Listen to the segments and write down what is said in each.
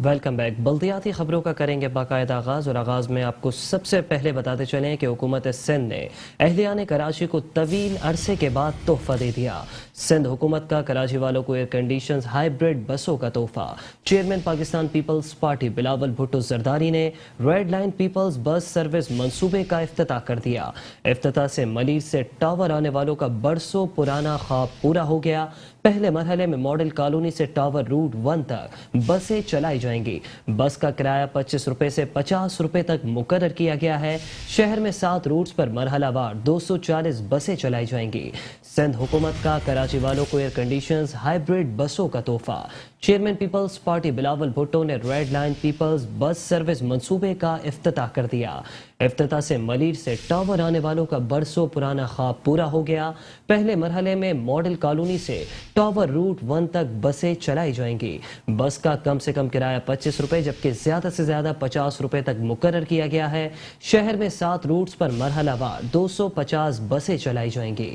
Welcome back. बल्दियाती खबरों का करेंगे बाकायदा आगाज और आगाज में आपको सबसे पहले बताते चलें कि हुकूमत सिंध ने अहलियान कराची को तवील अरसे के बाद तोहफा दे दिया। सिंध हुकूमत का कराची वालों को एयर कंडीशन हाइब्रिड बसों का तोहफा। Chairman Pakistan peoples party Bilawal Bhutto Zardari ने red line peoples bus service मंसूबे का इफ्तिताह कर दिया। इफ्तिताह से मलीर से टावर आने वालों का बरसों पुराना ख्वाब पूरा हो गया। पहले मरहले में मॉडल कॉलोनी से टावर रूट 1 तक बसें चलाई जाएंगी। बस का किराया 25 रुपए से 50 रुपए तक मुकर्रर किया गया है। शहर में 7 रूट्स पर मरहलावार 240 बसें चलाई जाएंगी। सिंध हुकूमत का कराची वालों को एयर कंडीशंस हाइब्रिड बसों का तोहफा। चेयरमैन पीपल्स पार्टी बिलावल भुट्टो ने red line peoples bus service मंसूबे का इफ्तिताह कर दिया। इफ्तिताह से मलीर से टावर आने वालों का बरसों पुराना ख्वाब पूरा हो गया। पहले मरहले में मॉडल कॉलोनी से टावर रूट 1 तक बसें चलाई जाएंगी। बस का कम से कम किराया 25 रुपए जबकि ज्यादा से ज्यादा 50 रुपए तक मुकर्रर किया गया है। शहर में 7 रूट्स पर मरहलावार 250 बसें चलाई जाएंगी।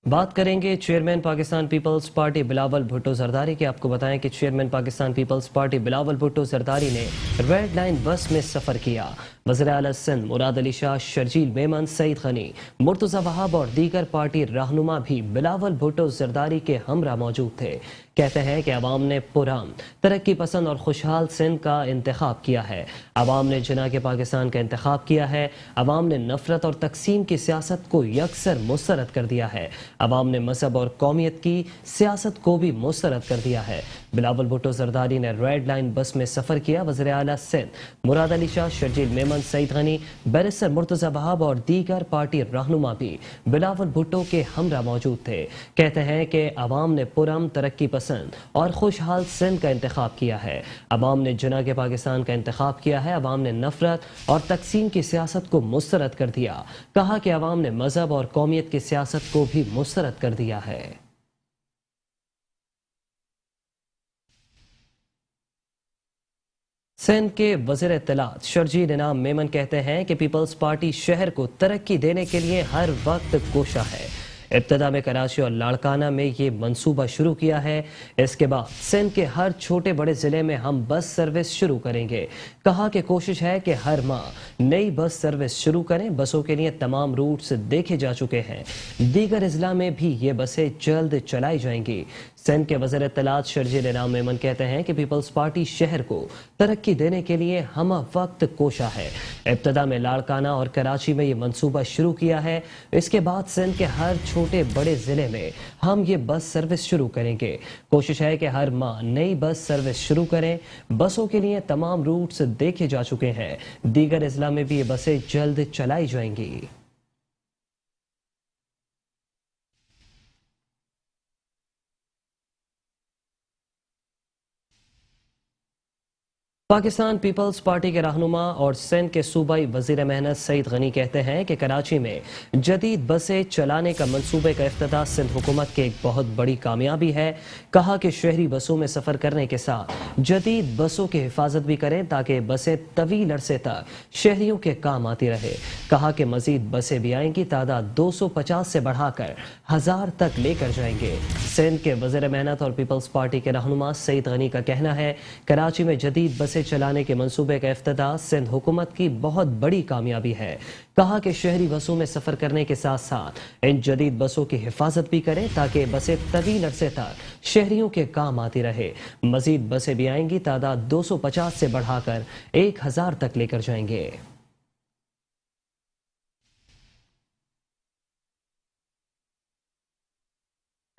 बात करेंगे chairman Pakistan peoples party Bilawal Bhutto Zardari की। आपको बताएं कि chairman Pakistan peoples party Bilawal Bhutto Zardari ने रेड लाइन बस में सफर किया। वज़ीर आला सिंध मुराद अली शाह, शर्जील मेमन, सईद गनी, मुर्तज़ा वहाब और दीगर पार्टी रहनुमा भी बिलावल भुट्टो जरदारी के हमरा मौजूद थे। कहते हैं कि अवाम ने पुरान, तरक्की पसंद और खुशहाल सिंध का इंतखाब किया है। अवाम ने जिना के पाकिस्तान का इंतखाब किया है। अवाम ने नफरत और तकसीम की सियासत को यकसर मुस्तरद कर दिया है। अवाम ने मजहब और कौमियत की सियासत को भी मुस्तरद कर दिया है। बिलावल भुट्टो जरदारी ने रेड लाइन बस में सफर किया। वज़ीर आला सिंध मुराद अली शाह, शर्जील मेमन, सईद गनी, बैरिस्टर मुर्तज़ा वहाब और दीगर पार्टी रहनुमा भी बिलावल भुट्टो के हमरा मौजूद थे। कहते हैं कि अवाम ने पुरअमन, तरक्की पसंद और खुशहाल सिंध का इंतखाब किया है। अवाम ने जिना के पाकिस्तान का इंतखाब किया है। अवाम ने नफरत और तकसीम की सियासत को मुस्तरद कर दिया। कहा कि अवाम ने मजहब और कौमियत की सियासत को भी मुस्तरद कर दिया है। सिंध के वज़ीर इत्तलात शर्जील इनाम मेमन कहते हैं कि पीपल्स पार्टी शहर को तरक्की देने के लिए हर वक्त कोशा है। इब्तदा में कराची और लाड़काना में ये मंसूबा शुरू किया है। इसके बाद सिंध के हर छोटे बड़े जिले में हम बस सर्विस शुरू करेंगे। कहा कि कोशिश है कि हर माह नई बस सर्विस शुरू करें। बसों के लिए तमाम रूट्स देखे जा चुके हैं। दीगर अजला में भी ये बसें जल्द चलाई जाएंगी। सिंध के वज़ीर इत्तलात शर्जील इनाम मेमन कहते हैं कि पीपल्स पार्टी शहर को तरक्की देने के लिए हम वक्त कोशा है। इब्तदा में लाड़काना और कराची में ये मंसूबा शुरू किया है। इसके बाद सिंध के हर छोटे बड़े जिले में हम ये बस सर्विस शुरू करेंगे। कोशिश है कि हर माह नई बस सर्विस शुरू करें। बसों के लिए तमाम रूट्स देखे जा चुके हैं। दीगर अजला में भी ये बसें जल्द चलाई जाएंगी। पाकिस्तान पीपल्स पार्टी के रहनुमा और सिंध के सूबाई वजीर मेहनत सईद गनी कहते हैं कि कराची में जदीद बसें चलाने का मंसूबे का इफ्तिताह सिंध हुकूमत की एक बहुत बड़ी कामयाबी है। कहा कि शहरी बसों में सफ़र करने के साथ जदीद बसों की हिफाजत भी करें ताकि बसें तवील अरसे तक शहरियों के काम आती रहे। कहा कि मजीद बसें भी आएंगी। तादाद 250 से बढ़ाकर 1000 तक लेकर जाएंगे। सिंध के वजीर मेहनत और पीपल्स पार्टी के रहनुमा सईद गनी का कहना है कराची में जदीद बसें चलाने के मंसूबे का इफ्तिताह सिंध हुकूमत की बहुत बड़ी कामयाबी है। कहा कि शहरी बसों में सफर करने के साथ साथ इन जदीद बसों की हिफाजत भी करें ताकि बसें तवील अरसे तक शहरियों के काम आती रहे। मजीद बसें भी आएंगी। तादाद 250 से बढ़ाकर 1000 तक लेकर जाएंगे।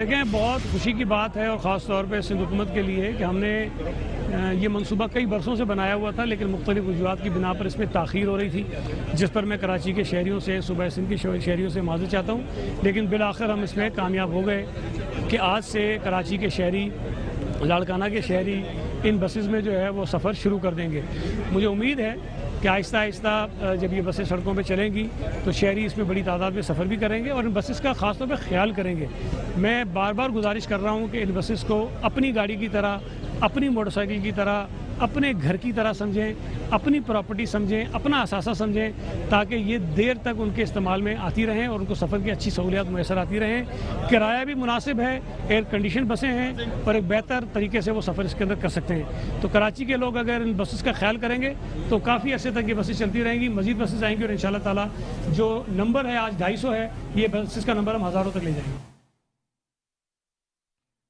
देखें, बहुत खुशी की बात है और ख़ास तौर पे सिंध हुकूमत के लिए कि हमने ये मंसूबा कई बरसों से बनाया हुआ था, लेकिन मुख्तलिफ वजूहात की बिना पर इसमें ताख़ीर हो रही थी, जिस पर मैं कराची के शहरियों से, सूबा सिंध के शहरियों से माज़रत चाहता हूँ। लेकिन बिलाखिर हम इसमें कामयाब हो गए कि आज से कराची के शहरी, लाड़काना के शहरी इन बसेस में जो है वो सफ़र शुरू कर देंगे। मुझे उम्मीद है कि आहिस्ता आहिस्ता जब ये बसें सड़कों पे चलेंगी तो शहरी इसमें बड़ी तादाद में सफ़र भी करेंगे और इन बसेस का ख़ास तौर पे ख्याल करेंगे। मैं बार बार गुजारिश कर रहा हूँ कि इन बसेस को अपनी गाड़ी की तरह, अपनी मोटरसाइकिल की तरह अपने घर की तरह समझें, अपनी प्रॉपर्टी समझें, अपना असासा समझें, ताकि ये देर तक उनके इस्तेमाल में आती रहें और उनको सफ़र की अच्छी सहूलियात मैसर आती रहें। किराया भी मुनासिब है, एयर कंडीशन बसें हैं और एक बेहतर तरीके से वो सफ़र इसके अंदर कर सकते हैं। तो कराची के लोग अगर इन बसेस का ख्याल करेंगे तो काफ़ी अर्से तक ये बसेस चलती रहेंगी, मज़ीद बसेस आएंगी और इंशाअल्लाह ताला जो नंबर है आज 250 है, ये बसेस का नंबर हम हज़ारों तक ले जाएंगे।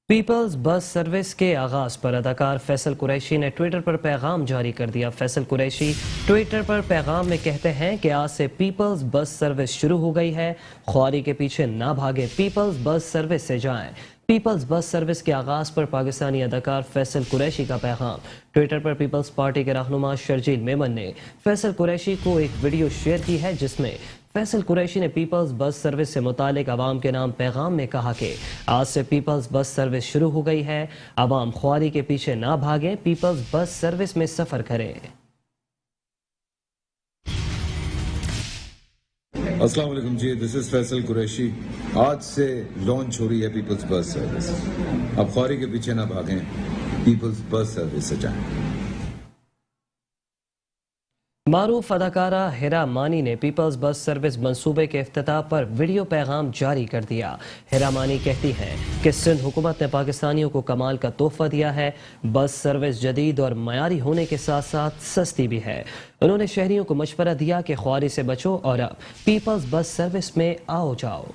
पीपल्स बस सर्विस के आगाज़ पर अदाकार फैसल कुरैशी ने ट्विटर पर पैगाम जारी कर दिया। फैसल कुरैशी ट्विटर पर पैगाम में कहते हैं कि आज से पीपल्स बस सर्विस शुरू हो गई है, ख्वारी के पीछे ना भागे, पीपल्स बस सर्विस से जाएं। पीपल्स बस सर्विस के आगाज़ पर पाकिस्तानी अदाकार फैसल कुरैशी का पैगाम। ट्विटर पर पीपल्स पार्टी के रहनुमा शर्जील मेमन ने फैसल कुरैशी को एक वीडियो शेयर की है, जिसमें फैसल कुरैशी ने पीपल्स बस सर्विस से मुतालिक आवाम के नाम पैगाम में कहा कि आज से पीपल्स बस सर्विस शुरू हो गई है, आवाम ख्वारी के पीछे ना भागें, पीपल्स बस सर्विस में सफ़र करें। अस्सलाम वालेकुम जी, दिस इज फैसल कुरैशी। आज से लॉन्च हो रही है पीपल्स बस सर्विस। अब ख्वारी के पीछे ना भागें, पीपल्स बस सर्विस से जाएं। मारूफ अदाकारा हिरा मानी ने पीपल्स बस सर्विस मंसूबे के इफ्तिताह पर वीडियो पैगाम जारी कर दिया। हिरा मानी कहती हैं कि सिंध हुकूमत ने पाकिस्तानियों को कमाल का तोहफा दिया है। बस सर्विस जदीद और मयारी होने के साथ साथ सस्ती भी है। उन्होंने शहरियों को मशवरा दिया कि ख्वारी से बचो और अब पीपल्स बस सर्विस में आओ जाओ।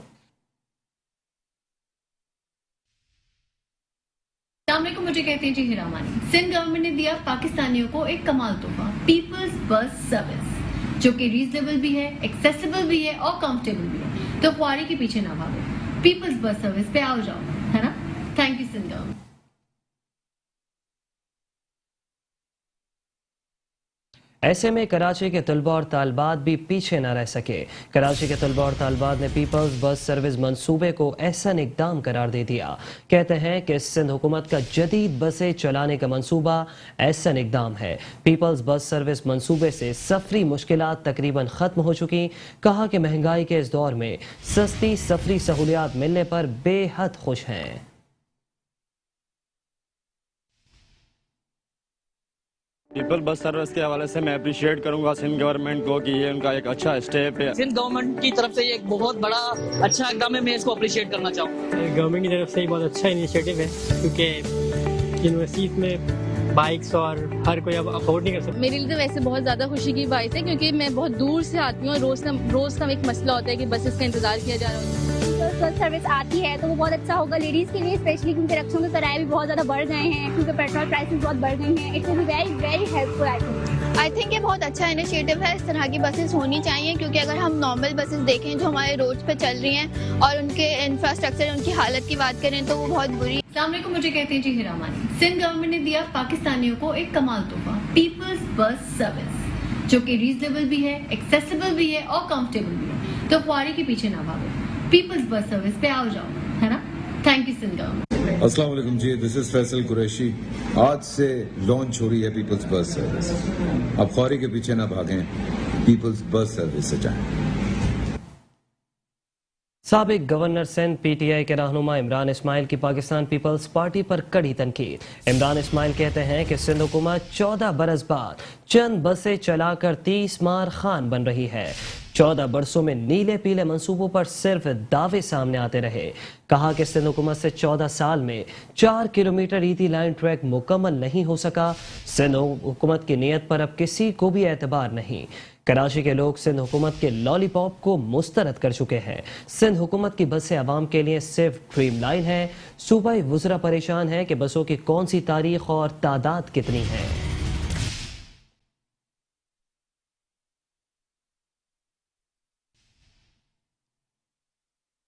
अस्सलामुअलैकुम, मुझे कहते हैं जी हिरा मानी। सिंध गवर्नमेंट ने दिया पाकिस्तानियों को एक कमाल तोहफा, पीपल्स बस सर्विस, जो कि रीजनेबल भी है, एक्सेसिबल भी है और कंफर्टेबल भी है। तो ख्वारी के पीछे ना भागो, पीपल्स बस सर्विस पे आओ जाओ, है ना। Thank you Sindh government. ऐसे में कराची के तलबा और तालबात भी पीछे न रह सके। कराची के तलबा और तालबात ने पीपल्स बस सर्विस मंसूबे को ऐसा इक़दाम करार दे दिया। कहते हैं कि सिंध हुकूमत का जदीद बसें चलाने का मंसूबा ऐसा इक़दाम है। पीपल्स बस सर्विस मंसूबे से सफरी मुश्किलात तकरीबन ख़त्म हो चुकी। कहा कि महंगाई के इस दौर में सस्ती सफरी सहूलियात मिलने पर बेहद खुश हैं। पीपल बस सर्विस के हवाले से मैं अप्रिशिएट करूंगा सिंध गवर्नमेंट को कि ये उनका एक अच्छा स्टेप है। सिंध गवर्नमेंट की तरफ से ये एक बहुत बड़ा अच्छा इक़दाम है, मैं इसको अप्रिशिएट करना चाहूँगा। गवर्नमेंट की तरफ से बहुत अच्छा इनिशिएटिव है, क्योंकि यूनिवर्सिटीज़ में बाइक्स और हर कोई अब अफोर्ड नहीं कर सकता। मेरे लिए तो वैसे बहुत ज़्यादा खुशी की बात है, क्योंकि मैं बहुत दूर से आती हूँ और रोज़ का एक मसला होता है कि बसेस का इंतज़ार किया जा रहा होता है। बस सर्विस आती है तो वो बहुत अच्छा होगा लेडीज़ के लिए, स्पेशली क्योंकि रक्षों के किराए भी बहुत ज़्यादा बढ़ गए हैं, क्योंकि पेट्रोल प्राइसेस बहुत बढ़ गई हैं। It will be very very helpful I think ये बहुत अच्छा इनिशिएटिव है। इस तरह की बसेस होनी चाहिए, क्योंकि अगर हम नॉर्मल बसेस देखें जो हमारे रोड्स पे चल रही हैं और उनके इंफ्रास्ट्रक्चर, उनकी हालत की बात करें तो वो बहुत बुरी। अस्सलामुअलैकुम, मुझे कहते हैं जी हिरा मानी। सिंध गवर्नमेंट ने दिया पाकिस्तानियों को एक कमाल तोहफा, पीपल्स बस सर्विस, जो कि रीजनेबल भी है, एक्सेसिबल भी है और कंफर्टेबल भी है। तो ख्वारी के पीछे ना भागो, पीपल्स बस सर्विस पे आओ जाओ, है ना। Thank you Sindh government. अस्सलाम वालेकुम जी, दिस इज फैसल कुरैशी। आज से लॉन्च हो रही है पीपल्स बस सर्विस। अब ख्वारी के पीछे ना भागें, पीपल्स बस सर्विस से जाएं। साबिक गवर्नर सिंध पीटीआई के रहनुमा इमरान इस्माइल की पाकिस्तान पीपल्स पार्टी पर कड़ी तनकीद। इमरान इस्माइल कहते हैं कि सिंध हुकूमत 14 बरस बाद चंद बसें चलाकर 30 मार खान बन रही है। 14 बरसों में नीले पीले मंसूबों पर सिर्फ दावे सामने आते रहे। कहा कि सिंध हुकूमत से 14 साल में 4 किलोमीटर ईदी लाइन ट्रैक मुकम्मल नहीं हो सका। सिंध हुकूमत की नीयत पर अब किसी को भी एतबार नहीं। कराची के लोग सिंध हुकूमत के लॉलीपॉप को मुस्तरद कर चुके हैं। सिंध हुकूमत की बसें आवाम के लिए सिर्फ ड्रीम लाइन है। सूबाई वुज़रा परेशान है कि बसों की कौन सी तारीख और तादाद कितनी है।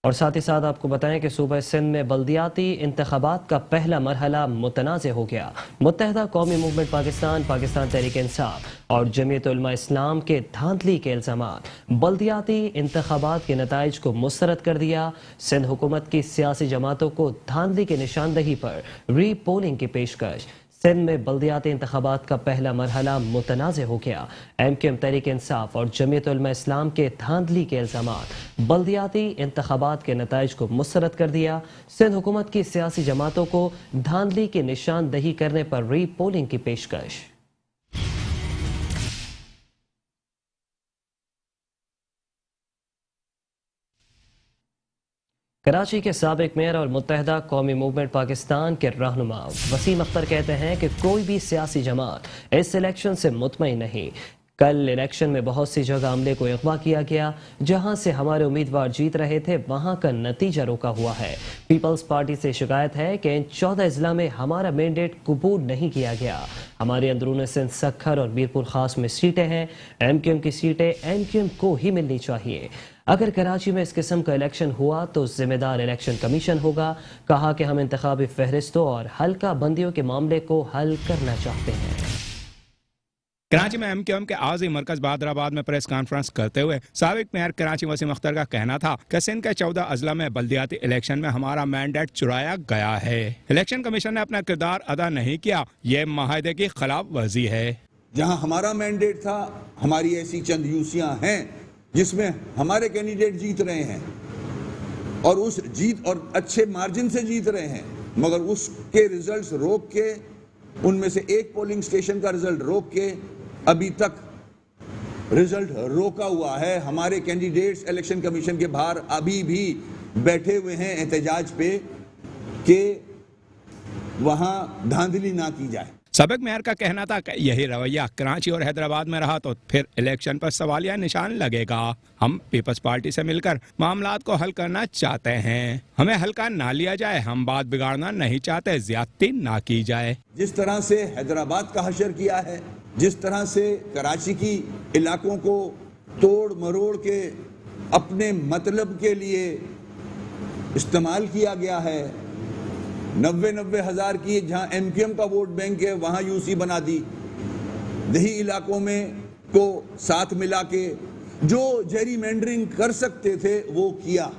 और साथ ही साथ आपको बताएं कि सूबा सिंध में बल्दियाती इंतखाबात का पहला मरहला मुतनाज़ हो गया। मुत्तहिदा कौमी मूवमेंट पाकिस्तान, पाकिस्तान तहरीक इंसाफ और जमीयत उलमा इस्लाम के धांधली के इल्ज़ामात बल्दियाती इंतखाबात के नताइज को मुस्तरद कर दिया। सिंध हुकूमत की सियासी जमातों को धांधली की निशानदही पर री पोलिंग की पेशकश। सिंध में बल्दियाती इंतखाबात का पहला मरहला मुतनाज़ हो गया। MQM तहरीक इंसाफ और जमीयत उलमा इस्लाम के धांधली के इल्ज़ामात बल्दियाती इंतखाबात के नताइज को मुस्तरद कर दिया। सिंध हुकूमत की सियासी जमातों को धांधली की निशानदही करने पर री पोलिंग की पेशकश। कराची के साबिक मेयर और मुत्तहदा कौमी मूवमेंट पाकिस्तान के रहनुमा वसीम अख्तर कहते हैं कि कोई भी सियासी जमात इस इलेक्शन से मुतमईन नहीं। कल इलेक्शन में बहुत सी जगह अमले को अगवा किया गया, जहां से हमारे उम्मीदवार जीत रहे थे वहां का नतीजा रोका हुआ है। पीपल्स पार्टी से शिकायत है कि इन 14 अजला में हमारा मैंडेट कबूल नहीं किया गया। हमारे अंदरून सिंध सक्खर और मीरपुर खास में सीटें हैं। MQM की सीटें MQM को ही मिलनी चाहिए। अगर कराची में इस किस्म का इलेक्शन हुआ तो जिम्मेदार इलेक्शन कमीशन होगा। कहा कि हम इंतखाबी फहरिस्तों और हल्का बंदियों के मामले को हल करना चाहते हैं। कराची में MQM के आज़ी मरकज बहादुराबाद में प्रेस कॉन्फ्रेंस करते हुए साबिक मेयर कराची वसीम अख्तर का कहना था कि सिंध के 14 अजला में बल्दियाती इलेक्शन में हमारा मैंडेट चुराया गया है। इलेक्शन कमीशन ने अपना किरदार अदा नहीं किया, ये माहदे की खिलाफ वर्जी है। जहां हमारा मैंडेट था, हमारी ऐसी चंद यूसियां हैं जिसमें हमारे कैंडिडेट जीत रहे हैं और उस जीत और अच्छे मार्जिन से जीत रहे हैं, मगर उसके रिजल्ट्स रोक के, उनमें से एक पोलिंग स्टेशन का रिजल्ट रोक के अभी तक रिजल्ट रोका हुआ है। हमारे कैंडिडेट्स इलेक्शन कमीशन के बाहर अभी भी बैठे हुए हैं एहतजाज पे कि वहां धांधली ना की जाए। साबिक मेयर का कहना था कि यही रवैया कराची और हैदराबाद में रहा तो फिर इलेक्शन पर सवालिया निशान लगेगा। हम पीपल्स पार्टी से मिलकर मामलात को हल करना चाहते हैं। हमें हल्का ना लिया जाए, हम बात बिगाड़ना नहीं चाहते, ज्यादती ना की जाए। जिस तरह से हैदराबाद का हशर किया है, जिस तरह से कराची की इलाकों को तोड़ मरोड़ के अपने मतलब के लिए इस्तेमाल किया गया है, 90 हज़ार की जहां MQM का वोट बैंक है वहां यूसी बना दी, दही इलाकों में को साथ मिला के जो जेरीमैंडरिंग कर सकते थे वो किया,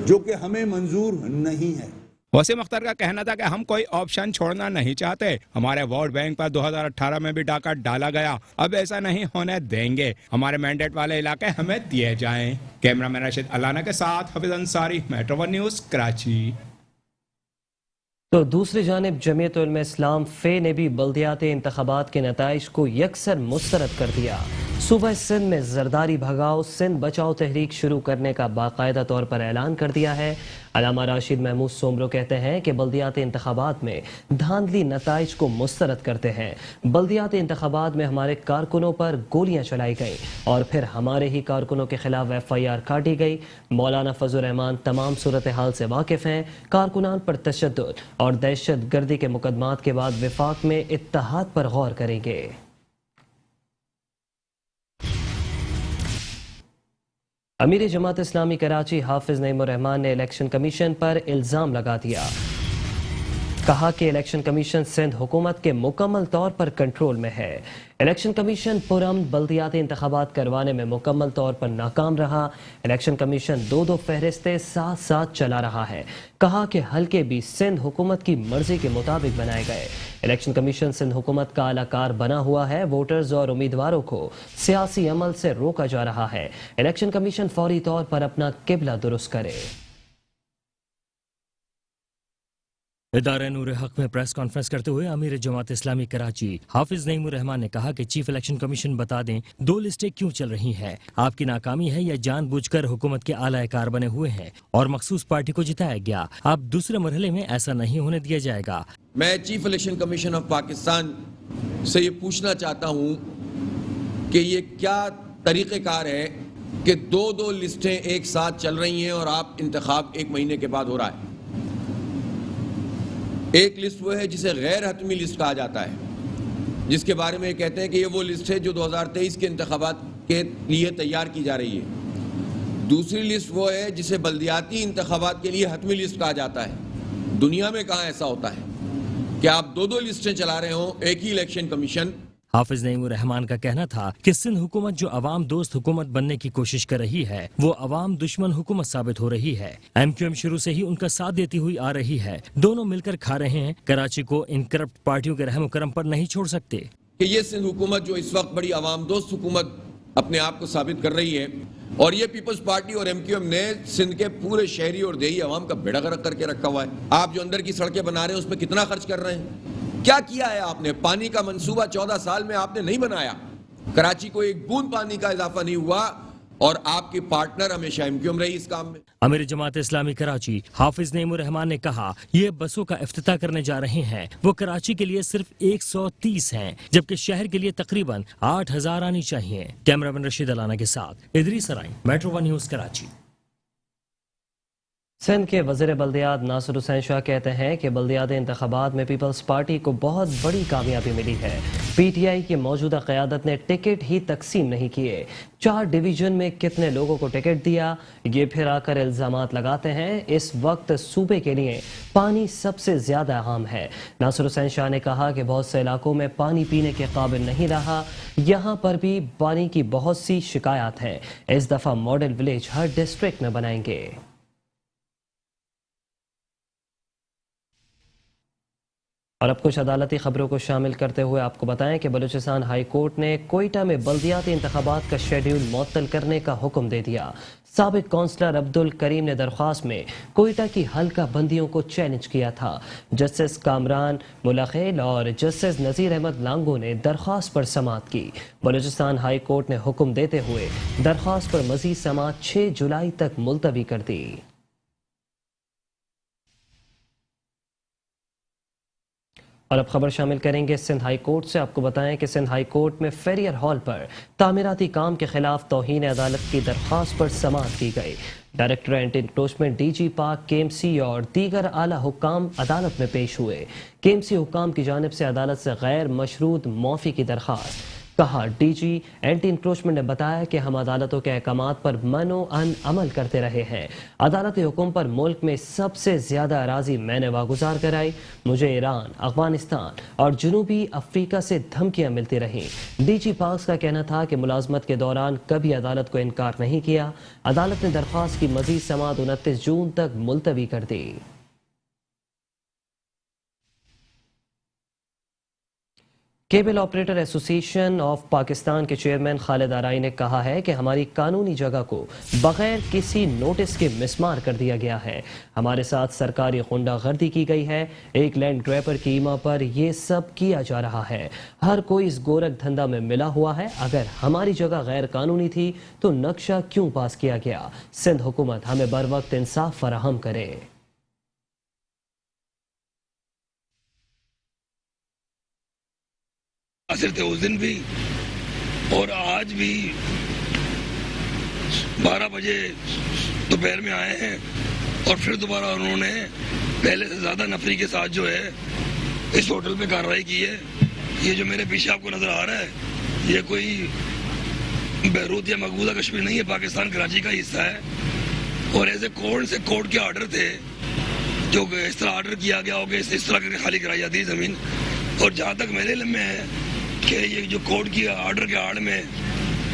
जो कि हमें मंजूर नहीं है। वसीम अख्तर का कहना था कि हम कोई ऑप्शन छोड़ना नहीं चाहते। हमारे वोट बैंक पर 2018 में भी डाका डाला गया, अब ऐसा नहीं होने देंगे। हमारे मैंडेट वाले इलाके हमें दिए जाएं। कैमरामैन रशीद अलाना के साथ हफीज अंसारी, मेट्रो 1 न्यूज़ कराची। तो दूसरी जानिब जमीयत उलमा इस्लाम फे ने भी बल्दियाती इंतखाबात के नताइज को यकसर मुस्तरद कर दिया। सूबा सिंध में जरदारी भगाओ सिंध बचाओ तहरीक शुरू करने का बाकायदा तौर पर ऐलान कर दिया है। अलामा राशिद महमूद सोमरो कहते हैं कि बल्दियाती इंतखाबात में धांधली नताइज को मुस्तरद करते हैं। बल्दियाती इंतखाबात में हमारे कारकुनों पर गोलियां चलाई गई और फिर हमारे ही कारकुनों के खिलाफ FIR काटी गई। मौलाना फजल रहमान तमाम सूरत हाल से वाकिफ हैं। कारकुनान पर तशद्दुद और दहशत गर्दी के मुकदमात के बाद विफाक में इत्तेहाद पर गौर करेंगे। अमीर जमात इस्लामी कराची हाफिज नईमुर रहमान ने इलेक्शन कमीशन पर इल्ज़ाम लगा दिया। कहा कि इलेक्शन कमीशन सिंध हुकूमत के मुकम्मल तौर पर कंट्रोल में है। इलेक्शन कमीशन पुरअमन बल्दियाती इंतखाबात करवाने में मुकम्मल तौर पर नाकाम रहा। इलेक्शन कमीशन दो फहरिस्तें साथ साथ चला रहा है। कहा कि हल्के भी सिंध हुकूमत की मर्जी के मुताबिक बनाए गए। इलेक्शन कमीशन सिंध हुकूमत का आलाकार बना हुआ है। वोटर्स और उम्मीदवारों को सियासी अमल से रोका जा रहा है। इलेक्शन कमीशन फौरी तौर पर अपना किबला दुरुस्त करे। इदारे नूर हक में प्रेस कॉन्फ्रेंस करते हुए अमीर जमात इस्लामी कराची हाफिज नईमुर रहमान ने कहा कि चीफ इलेक्शन कमीशन बता दें 2 लिस्टें क्यों चल रही हैं। आपकी नाकामी है या जानबूझकर हुकूमत के आला-ए-कार बने हुए हैं और मखसूस पार्टी को जिताया गया। अब दूसरे मरहले में ऐसा नहीं होने दिया जाएगा। मैं chief election commission of Pakistan से ये पूछना चाहता हूँ कि ये क्या तरीक़ेकार है कि 2 लिस्टें एक साथ चल रही हैं और आप इंतखाब 1 महीने के बाद हो रहा है। एक लिस्ट वो है जिसे गैर हतमी लिस्ट कहा जाता है, जिसके बारे में कहते हैं कि ये वो लिस्ट है जो 2023 के इंतखाबात के लिए तैयार की जा रही है। दूसरी लिस्ट वो है जिसे बल्दियाती इंतखाबात के लिए हतमी लिस्ट कहा जाता है। दुनिया में कहाँ ऐसा होता है कि आप 2 लिस्टें चला रहे हो एक ही इलेक्शन कमीशन। हाफिज नईमुर रहमान का कहना था कि सिंध हुकूमत जो अवाम दोस्त हुकूमत बनने की कोशिश कर रही है वो अवाम दुश्मन हुकूमत साबित हो रही है। MQM शुरू से ही उनका साथ देती हुई आ रही है। दोनों मिलकर खा रहे हैं। कराची को इन करप्ट पार्टियों के रहम करम पर नहीं छोड़ सकते। कि ये सिंध हुकूमत जो इस वक्त बड़ी अवाम दोस्त हुकूमत अपने आप को साबित कर रही है और ये पीपल्स पार्टी और MQM ने सिंध के पूरे शहरी और देही अवाम का बेड़ा गर्क करके रखा हुआ है। आप जो अंदर की सड़कें बना रहे हैं उसमें कितना खर्च कर रहे हैं? क्या किया है आपने? पानी का मंसूबा 14 साल में आपने नहीं बनाया। कराची को एक बूंद पानी का इजाफा नहीं हुआ। اور آپ کی پارٹنر ہمیشہ MQM رہی اس کام میں. امیر جماعت اسلامی کراچی حافظ نعیم الرحمان نے کہا یہ بسوں کا افتتاح کرنے جا رہے ہیں وہ کراچی کے لیے صرف 130 ہیں جبکہ شہر کے لیے تقریباً 8000 آنی چاہیے. کیمرہ مین رشید علانہ کے ساتھ ادریس سرائیں، metro one news Karachi. Sindh کے وزیر بلدیات ناصر حسین شاہ کہتے ہیں کہ بلدیاتی انتخابات میں پیپلز پارٹی کو بہت بڑی کامیابی ملی ہے. پی ٹی آئی کی موجودہ قیادت نے ٹکٹ ہی تقسیم نہیں کیے. 4 ڈویژن میں کتنے لوگوں کو ٹکٹ دیا یہ پھر آ کر الزامات لگاتے ہیں. اس وقت صوبے کے لیے پانی سب سے زیادہ اہم ہے. ناصر حسین شاہ نے کہا کہ بہت سے علاقوں میں پانی پینے کے قابل نہیں رہا. یہاں پر بھی پانی کی بہت سی شکایات ہیں. اس دفعہ ماڈل ولیج ہر ڈسٹرکٹ میں بنائیں گے. اور اب کچھ عدالتی خبروں کو شامل کرتے ہوئے آپ کو بتائیں کہ بلوچستان ہائی کورٹ نے کوئٹہ میں بلدیاتی انتخابات کا شیڈیول معطل کرنے کا حکم دے دیا. سابق کونسلر عبدالکریم نے درخواست میں کوئٹہ کی حلقہ بندیوں کو چیلنج کیا تھا. جسٹس کامران ملاخیل اور جسٹس نذیر احمد لانگو نے درخواست پر سماعت کی. بلوچستان ہائی کورٹ نے حکم دیتے ہوئے درخواست پر مزید سماعت 6 جولائی تک ملتوی کر دی. اور اب خبر شامل کریں گے سندھ ہائی کورٹ سے. آپ کو بتائیں کہ سندھ ہائی کورٹ میں فیریئر ہال پر تعمیراتی کام کے خلاف توہین عدالت کی درخواست پر سماعت کی گئی. Director anti encroachment D G Pak KMC اور دیگر اعلیٰ حکام عدالت میں پیش ہوئے. KMC حکام کی جانب سے عدالت سے غیر مشروط معافی کی درخواست. کہا ڈی جی اینٹی انکروچمنٹ نے بتایا کہ ہم عدالتوں کے احکامات پر منو ان عمل کرتے رہے ہیں. عدالتی حکم پر ملک میں سب سے زیادہ اراضی میں نے واگزار کرائی. مجھے ایران، افغانستان اور جنوبی افریقہ سے دھمکیاں ملتی رہیں. ڈی جی پاکس کا کہنا تھا کہ ملازمت کے دوران کبھی عدالت کو انکار نہیں کیا. عدالت نے درخواست کی مزید سماعت 29 جون تک ملتوی کر دی. کیبل آپریٹر ایسوسی ایشن آف پاکستان کے چیئرمین خالد آرائی نے کہا ہے کہ ہماری قانونی جگہ کو بغیر کسی نوٹس کے مسمار کر دیا گیا ہے. ہمارے ساتھ سرکاری غنڈہ گردی کی گئی ہے. ایک لینڈ گریبر کی ایما پر یہ سب کیا جا رہا ہے. ہر کوئی اس گورکھ دھندا میں ملا ہوا ہے. اگر ہماری جگہ غیر قانونی تھی تو نقشہ کیوں پاس کیا گیا؟ سندھ حکومت ہمیں بر وقت انصاف فراہم کرے. تھے اس دن بھی اور آج بھی 12 بجے دوپہر میں آئے ہیں اور پھر دوبارہ انہوں نے پہلے سے زیادہ نفری کے ساتھ جو ہے اس ہوٹل پہ کارروائی کی ہے. یہ جو میرے پیچھے آپ کو نظر آ رہا ہے یہ کوئی بیروت یا مقبوضہ کشمیر نہیں ہے، پاکستان کراچی کا حصہ ہے. اور ایسے کون سے کورٹ کے آرڈر تھے جو اس طرح آرڈر کیا گیا ہو کہ اس طرح کر کے خالی کرائی جاتی ہے زمین. اور جہاں تک میرے علم میں ہے کہ یہ جو کورٹ کی آرڈر کے آڑ میں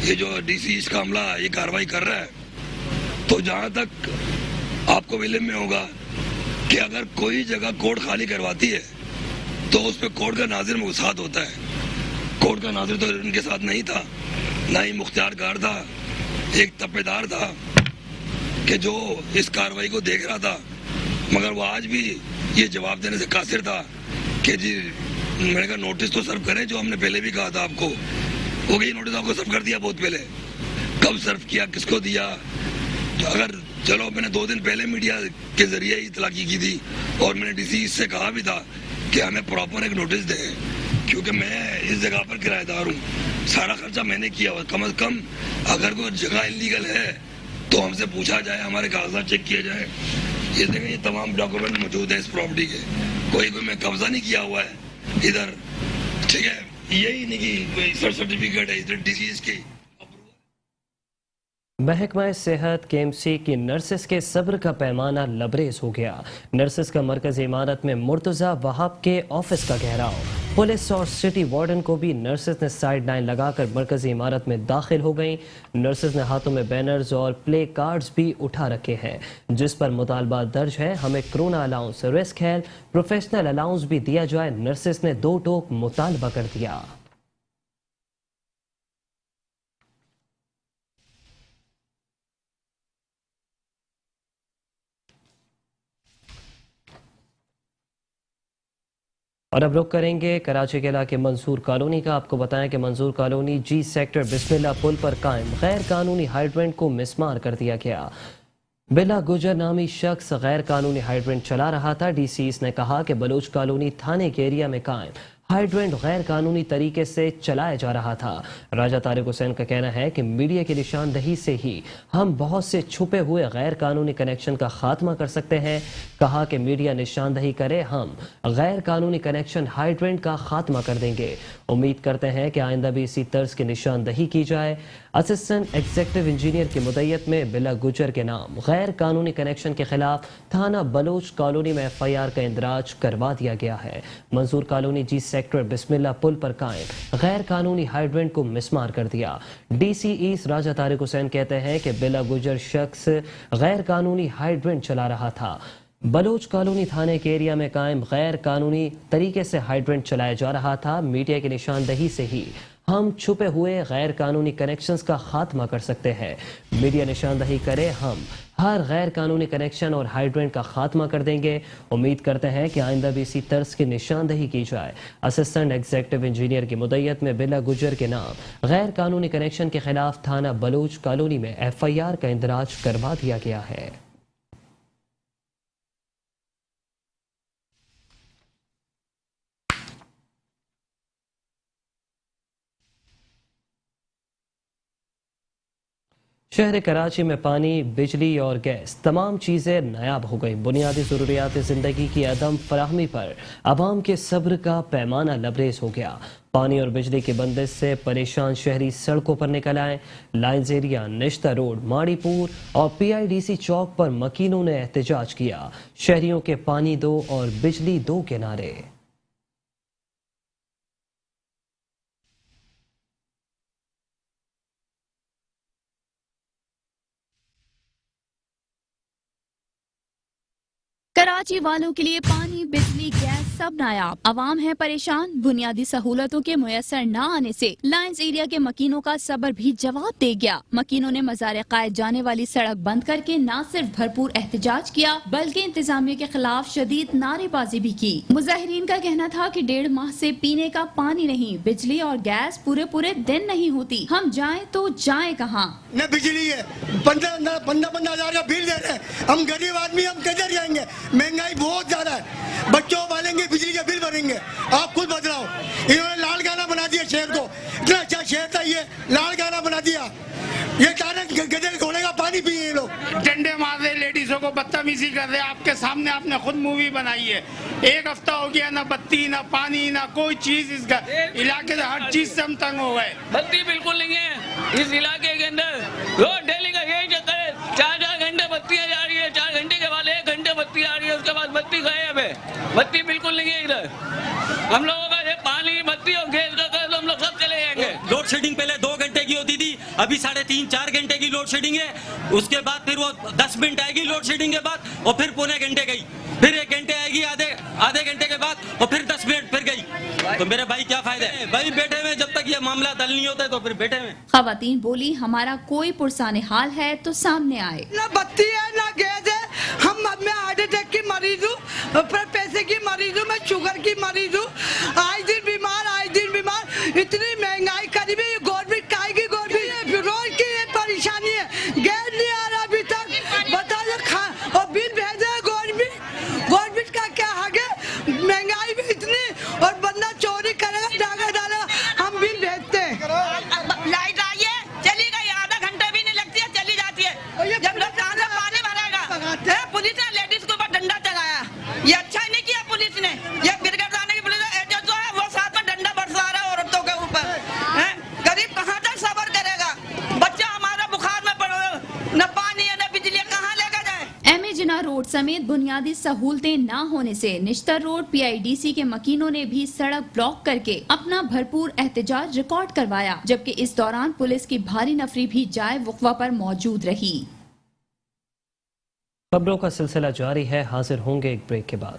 یہ جو ڈی سی اس کا عملہ یہ کارروائی کر رہا ہے، تو جہاں تک آپ کو علم میں ہوگا کہ اگر کوئی جگہ کورٹ خالی کرواتی ہے تو اس پہ کورٹ کا ناظر مقصد ہوتا ہے. کورٹ کا ناظر تو ان کے ساتھ نہیں تھا، نہ ہی مختار کار تھا، ایک تپے دار تھا کہ جو اس کارروائی کو دیکھ رہا تھا. مگر وہ آج بھی یہ جواب دینے سے قاصر تھا کہ جی میں نے کہا نوٹس تو سرو کریں، جو ہم نے پہلے بھی کہا تھا آپ کو. وہ کہ نوٹس آپ کو سرو کر دیا بہت پہلے. کب سرو کیا، کس کو دیا؟ اگر چلو میں نے 2 دن پہلے میڈیا کے ذریعے اطلاع کی تھی اور میں نے ڈی سی سے کہا بھی تھا کہ ہمیں پراپر ایک نوٹس دیں، کیونکہ میں اس جگہ پر کرایہ دار ہوں، سارا خرچہ میں نے کیا ہوا. کم از کم اگر کوئی جگہ انلیگل ہے تو ہم سے پوچھا جائے، ہمارے کاغذات چیک کیے جائے. یہ دیکھیں یہ تمام ڈاکومنٹ موجود ہیں اس پراپرٹی کے. کوئی میں قبضہ نہیں کیا ہوا ہے ادھر، ٹھیک ہے. یہی نہیں کہ سرٹیفکیٹ ہے ادھر ڈیزیز کی. محکمہ صحت KMC کی نرسز کے صبر کا پیمانہ لبریز ہو گیا. نرسز کا مرکزی عمارت میں مرتضی وہاب کے آفس کا گھیراؤ. پولیس اور سٹی وارڈن کو بھی نرسز نے سائیڈ لائن لگا کر مرکزی عمارت میں داخل ہو گئیں. نرسز نے ہاتھوں میں بینرز اور پلے کارڈز بھی اٹھا رکھے ہیں جس پر مطالبات درج ہے. ہمیں corona allowance, risk health, professional allowance بھی دیا جائے. نرسز نے 2 ٹوک مطالبہ کر دیا. اور اب رخ کریں گے کراچی کے علاقے منصور کالونی کا. آپ کو بتائیں کہ منصور کالونی جی سیکٹر بسم اللہ پل پر قائم غیر قانونی ہائیڈرنٹ کو مسمار کر دیا گیا. بلا گجر نامی شخص غیر قانونی ہائیڈرنٹ چلا رہا تھا. ڈی سی ایس نے کہا کہ بلوچ کالونی تھانے کے ایریا میں قائم ہائیڈرنٹ غیر قانونی طریقے سے چلایا جا رہا تھا. راجہ طارق حسین کا کہنا ہے کہ میڈیا کی نشاندہی سے ہی ہم بہت سے چھپے ہوئے غیر قانونی کنیکشن کا خاتمہ کر سکتے ہیں. کہا کہ میڈیا نشاندہی کرے ہم غیر قانونی کنیکشن ہائیڈرنٹ کا خاتمہ کر دیں گے. امید کرتے ہیں کہ آئندہ بھی اسی طرز کی نشاندہی کی جائے. اسسٹنٹ ایگزیکٹو انجینئر کی مدعیت میں بلا گجر کے نام غیر قانونی کنیکشن کے خلاف تھانہ بلوچ کالونی میں ایف آئی آر کا اندراج کروا دیا گیا ہے. منصور کالونی جی سیکٹر بسم اللہ پل پر قائم غیر قانونی ہائیڈرنٹ کو مسمار کر دیا. ڈی سی ایس راجہ طارق حسین کہتے ہیں کہ بلا گجر شخص غیر قانونی ہائیڈرنٹ چلا رہا تھا. بلوچ کالونی تھانے کے ایریا میں قائم غیر قانونی طریقے سے ہائیڈرنٹ چلایا جا رہا تھا. میڈیا کی نشاندہی سے ہی ہم چھپے ہوئے غیر قانونی کنیکشنز کا خاتمہ کر سکتے ہیں. میڈیا نشاندہی کرے ہم ہر غیر قانونی کنیکشن اور ہائیڈرنٹ کا خاتمہ کر دیں گے. امید کرتے ہیں کہ آئندہ بھی اسی طرز کی نشاندہی کی جائے. اسسٹنٹ ایگزیکٹو انجینئر کی مدعیت میں بلا گجر کے نام غیر قانونی کنیکشن کے خلاف تھانہ بلوچ کالونی میں ایف آئی آر کا اندراج کروا دیا گیا ہے. شہر کراچی میں پانی، بجلی اور گیس تمام چیزیں نایاب ہو گئی. بنیادی ضروریات زندگی کی عدم فراہمی پر عوام کے صبر کا پیمانہ لبریز ہو گیا. پانی اور بجلی کے بندش سے پریشان شہری سڑکوں پر نکل آئے. لائنز ایریا، نشتہ روڈ، ماڑی پور اور پی آئی ڈی سی چوک پر مکینوں نے احتجاج کیا. شہریوں کے پانی دو اور بجلی دو کے نعرے. کراچی والوں کے لیے پانی، بجلی، گیس سب نایاب. عوام ہے پریشان. بنیادی سہولتوں کے میسر نہ آنے سے لائنز ایریا کے مکینوں کا صبر بھی جواب دے گیا. مکینوں نے مزار قائد جانے والی سڑک بند کر کے نہ صرف بھرپور احتجاج کیا بلکہ انتظامیہ کے خلاف شدید نعرے بازی بھی کی. مظاہرین کا کہنا تھا کہ 1.5 ماہ سے پینے کا پانی نہیں، بجلی اور گیس پورے دن نہیں ہوتی. ہم جائیں تو جائیں کہاں؟ نہ بجلی ہے، 15 ہزار کا بل دے رہے ہیں. ہم غریب آدمی ہم کدھر جائیں گے؟ مہنگائی بہت زیادہ ہے. بچوں والیں گے، بجلی کا بل بھریں گے. آپ خود بدلاؤ. انہوں نے لال گانا بنا دیا شہر کو. اتنا اچھا شہر تھا، یہ لال گانا بنا دیا. یہ گدے گھوڑے کا پانی پیے لوگ. ڈنڈے مار رہے، لیڈیزوں کو بدتمیزی کر رہے. آپ کے سامنے آپ نے خود مووی بنائی ہے. 1 ہفتہ ہو گیا، نہ بتی، نہ پانی، نہ کوئی چیز. اس کا علاقے سے ہر چیز سے ہم تنگ ہو گئے. بتی بالکل نہیں ہے اس علاقے کے اندر. روز ڈیلی کا یہی چکر ہے. 4 گھنٹے بتیاں جا رہی ہے، 4 گھنٹے کے بعد 1 گھنٹے بتی آ رہی ہے، اس کے بعد بتی غائب ہے. بتی بالکل نہیں ہے ادھر. ہم لوگوں کا یہ پانی، بتی اور گیس کا کر دو، ہم لوگ سب چلے جائیں گے. لوڈ شیڈنگ پہلے 2 گھنٹے کی ہوتی تھی، ابھی 3.5-4 گھنٹے کی لوڈ شیڈنگ ہے. اس کے بعد پھر وہ 10 منٹ آئے گی لوڈ شیڈنگ کے بعد، اور پھر 1.25 گھنٹے گئی، پھر 1 گھنٹے آئے گی آدھے گھنٹے کے بعد، اور پھر 10 منٹ پھر گئی. تو میرے بھائی کیا فائدہ ہے؟ بھائی بیٹھے ہوئے جب تک یہ معاملہ حل نہیں ہوتا تو پھر بیٹھے ہوئے. خواتین بولی ہمارا کوئی پرسان حال ہے تو سامنے آئے. نہ بتی ہے نہ گیس ہے. میں ہارٹ اٹیک کی مریض ہوں، پیسے کی مریض ہوں، میں شوگر کی مریض ہوں. آئے دن بیمار. اتنی مہنگائی کری بھی گورنمنٹ کائے گی. گورنمنٹ روز کی یہ پریشانی ہے. گیس نہیں آ رہا ابھی تک. بتا دو اور بل بھیج رہے گورنمنٹ کا کیا حق ہے؟ مہنگائی بھی اتنی اور بندہ چوری کرے گا، ڈاکہ ڈالے گا. ہم بل بھیجتے ہیں. لائٹ آئی ہے، چلی گئی، آدھا گھنٹہ بھی نہیں لگتی ہے، چلی جاتی ہے. جب لوگ کہاں سے پانی بھرے گا؟ پولیس نے لیڈیز کے اوپر ڈنڈا چلایا. یہ اچھا نہیں کیا پولیس نے. یہ برگردانے کی پولیس جو ہے وہ ساتھ میں ڈنڈا برسا رہا ہے عورتوں کے اوپر. غریب کہاں تک صبر کرے گا؟ بچہ ہمارا بخار میں پڑ رہا، نہ پانی ہے نہ بجلی، کہاں لے کر جائے؟ ایم اے جناح روڈ سمیت بنیادی سہولتیں نہ ہونے سے نشتر road P I D C کے مکینوں نے بھی سڑک بلاک کر کے اپنا بھرپور احتجاج ریکارڈ کروایا، جبکہ اس دوران پولیس کی بھاری نفری بھی جائے وقفہ پر موجود رہی. خبروں کا سلسلہ جاری ہے، حاضر ہوں گے ایک بریک کے بعد.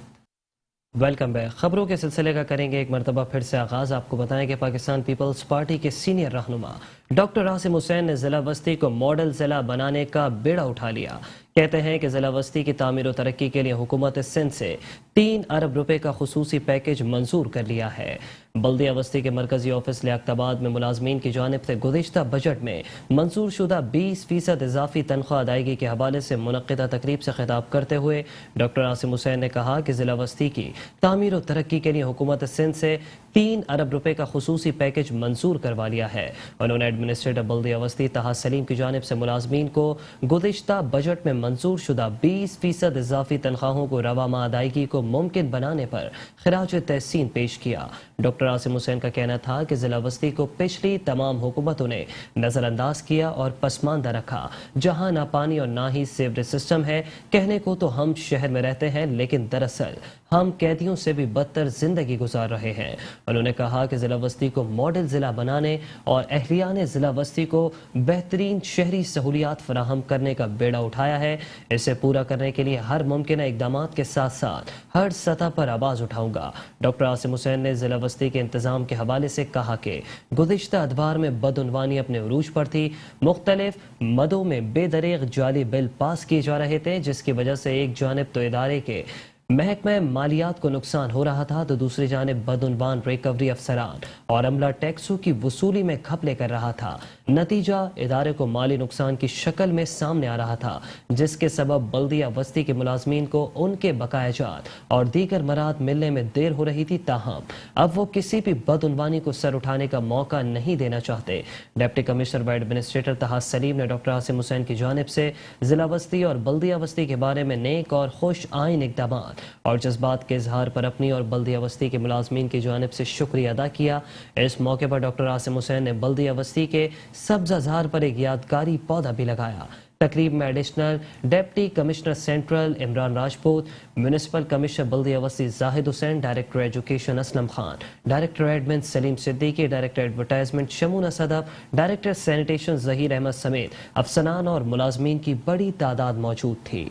Welcome back. خبروں کے سلسلے کا کریں گے ایک مرتبہ پھر سے آغاز. آپ کو بتائیں کہ پاکستان پیپلز پارٹی کے سینئر رہنما डॉक्टर आसिम हुसैन ने जिला वस्ती को मॉडल जिला बनाने का बेड़ा उठा लिया। कहते हैं कि जिला वस्ती की तामीर और तरक्की के लिए हुकूमत सिंध से 3 अरब रुपए का खुसूसी पैकेज मंजूर कर लिया है। बल्दिया वस्ती के मरकजी ऑफिस लियाकताबाद में मुलाजमीन की जानिब से गुज़िश्ता बजट में मंजूर शुदा 20% इजाफी तनख्वाह अदायगी के हवाले से मुनक्किदा तकरीब से खिताब करते हुए डॉक्टर आसिम हुसैन ने कहा कि जिला वस्ती की तामीर और तरक्की के लिए हुकूमत सिंध से 3 अरब रुपए का खुसूसी पैकेज मंजूर करवा लिया है। उन्होंने एडमिनिस्ट्रेटर बल्दिया वस्ती तहा सलीम की जानिब से मुलाजमीन को गुज़िश्ता बजट में मंजूर शुदा 20% इजाफी तनख्वाहों को रवामा अदायगी को मुमकिन बनाने पर खिराज तहसीन पेश किया। डॉक्टर आसिम हुसैन का कहना था कि जिला वस्ती को पिछली तमाम हुकूमतों ने नजरअंदाज किया और पसमानदा रखा। जहां ना पानी और ना ही सीवरेज सिस्टम है, कहने को तो हम शहर में रहते हैं लेकिन दरअसल हम कैदियों से भी बदतर जिंदगी गुजार रहे हैं। उन्होंने कहा कि जिला वस्ती को मॉडल जिला बनाने और अहलियाने जिला वस्ती को बेहतरीन शहरी सहूलियात फराहम करने का बेड़ा उठाया है। इसे पूरा करने के लिए हर मुमकिन इकदाम के साथ साथ हर सतह पर आवाज उठाऊंगा। डॉक्टर आसिम हुसैन ने जिला वस्ती के इंतजाम के हवाले से कहा कि गुज़िश्ता अदवार में बदउनवानी अपने उरूज पर थी। मुख्तलिफ मदों में बेदरीग जाली बिल पास किए जा रहे थे, जिसकी वजह से एक जानिब तो इदारे के महकमे मालियात को नुकसान हो रहा था तो दूसरी जानिब बदउनवान रिकवरी अफसरान और अमला टैक्सों की वसूली में घपले कर रहा था। नतीजा इदारे को माली नुकसान की शक्ल में सामने आ रहा था, जिसके सबब बल्दिया वस्ती के मुलाजमीन को उनके बकायाजात और दीगर मराद मिलने में देर हो रही थी। ताहम अब वो किसी भी बदउनवानी को सर उठाने का मौका नहीं देना चाहते। डिप्टी कमिश्नर व एडमिनिस्ट्रेटर तहा सलीम ने डॉक्टर आसिम हुसैन की जानिब से जिला वस्ती और बल्दिया वस्ती के बारे में नेक और खुश आइन इकदाम और जज्बात के इजहार पर अपनी और बल्दिया वस्ती के मुलाजमीन की जानिब से शुक्रिया अदा किया। इस मौके पर डॉक्टर आसिम हुसैन ने बल्दिया वस्ती के सब्ज़ाज़ार पर एक यादगारी पौधा भी लगाया। तकरीब में additional deputy commissioner central Imran Rajput, municipal commissioner बल्दिया वस्ती Zahid Hussain, director education Aslam Khan, director admin Salim Siddiqui, director advertisement Shamuna Sadaf, director sanitation Zaheer Ahmed समेत अफसरान और मुलाजमीन की बड़ी तादाद मौजूद थी।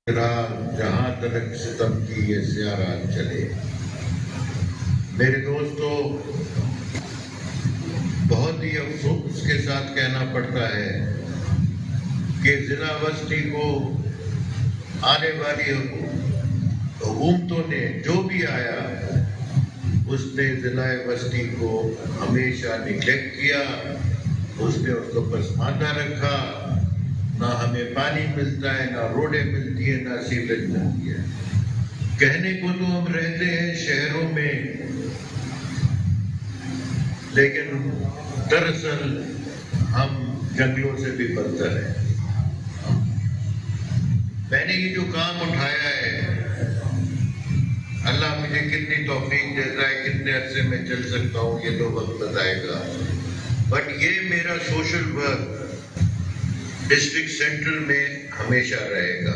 जहां तक सितम की ये सियारात चले, मेरे दोस्तों, बहुत ही अफसोस के साथ कहना पड़ता है कि जिला वस्ती को आने वाली हुकूमतों ने जो भी आया उसने जिला वस्ती को हमेशा निगलेक्ट किया, उसने उसको पसमानदा रखा। ना हमें पानी मिलता है, ना रोडें मिलती है, ना सीवरेज मिलती है। कहने को तो हम रहते हैं शहरों में, लेकिन दरअसल हम जंगलों से भी बदतर हैं। मैंने ये जो काम उठाया है, अल्लाह मुझे कितनी तौफीक देता है, कितने अरसे में चल सकता हूँ, ये तो वक्त बताएगा। बट ये मेरा सोशल वर्क डिस्ट्रिक्ट सेंट्रल में हमेशा रहेगा।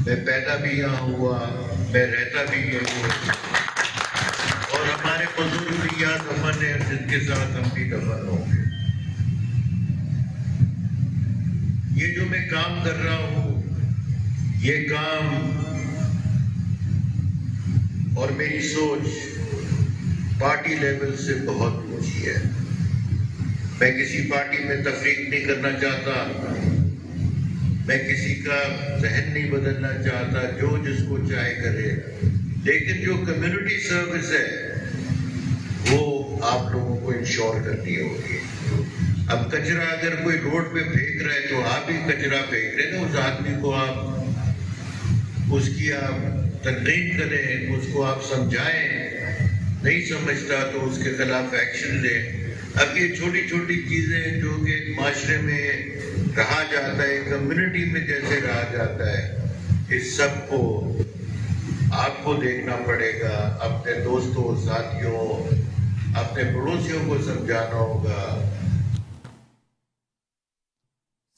मैं पैदा भी यहाँ हुआ, मैं रहता भी यहीं हूँ और हमारे बुजुर्ग भी यहाँ दफन है, जिनके साथ हम भी दफन होंगे। ये जो मैं काम कर रहा हूँ, ये काम और मेरी सोच पार्टी लेवल से बहुत ऊंची है। मैं किसी पार्टी में तफरीक नहीं करना चाहता, मैं किसी का जहन नहीं बदलना चाहता, जो जिसको चाहे करे, लेकिन जो कम्युनिटी सर्विस है वो आप लोगों को इंश्योर करनी होगी। अब कचरा अगर कोई रोड पे फेंक रहा है तो आप ही कचरा फेंक रहे हैं ना, उस आदमी को आप उसकी आप तनकीद करें, उसको आप समझाएं, नहीं समझता तो उसके खिलाफ एक्शन लें। अब ये छोटी छोटी चीजें जो कि माशरे में रहा जाता है, कम्युनिटी में जैसे रहा जाता है, इस सब को आपको देखना पड़ेगा, अपने दोस्तों, साथियों, अपने पड़ोसियों को समझाना होगा।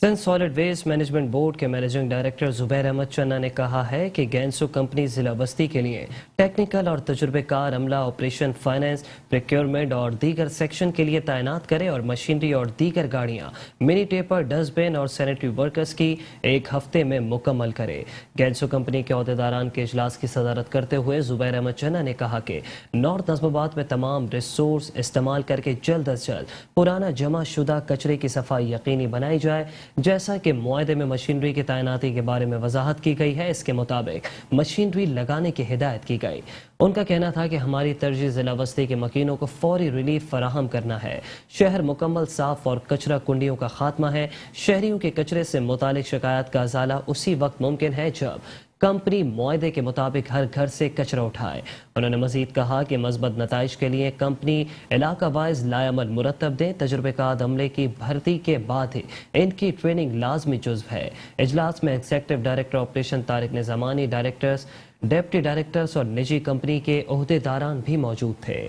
Sindh solid waste management board के मैनेजिंग डायरेक्टर जुबैर अहमद चन्ना ने कहा है कि गैंसो कंपनी जिला बस्ती के लिए टेक्निकल और तजुर्बेकार अमला ऑपरेशन फाइनेंस प्रोक्योरमेंट और दीगर सेक्शन के लिए तैनात करे और मशीनरी और दीगर गाड़ियां मिनी टेपर डस्टबिन और सैनिटरी वर्कर्स की एक हफ्ते में मुकम्मल करे। गैंसो कंपनी के अहदेदारान के इजलास की सदारत करते हुए जुबैर अहमद चन्ना ने कहा कि नॉर्थ नज़्माबाद में तमाम रिसोर्स इस्तेमाल करके जल्द अज जल्द पुराना जमा शुदा कचरे की सफाई यकीनी बनाई जाए। जैसा कि मुआहदे में मशीनरी की तैनाती के बारे में वजाहत की गई है, इसके मुताबिक मशीनरी लगाने की हिदायत की गई। उनका कहना था कि हमारी तरजीह जिला बस्ती के मकीनों को फौरी रिलीफ फराहम करना है। शहर मुकम्मल साफ और कचरा कुंडियों का खात्मा है। शहरियों के कचरे से मुतालिक शिकायत का अजाला उसी वक्त मुमकिन है जब कंपनी मुआहदे के मुताबिक हर घर से कचरा उठाए। उन्होंने मजीद कहा कि मज़बूत नताइज के लिए कंपनी इलाका वाइज लायामल मुरतब दे। तजुर्बेकार अमले की भर्ती के बाद ही इनकी ट्रेनिंग लाजमी जुज़्व है। इजलास में executive director operation Tariq Nizamani, directors, deputy directors और निजी कंपनी के ओहदेदारान भी मौजूद थे।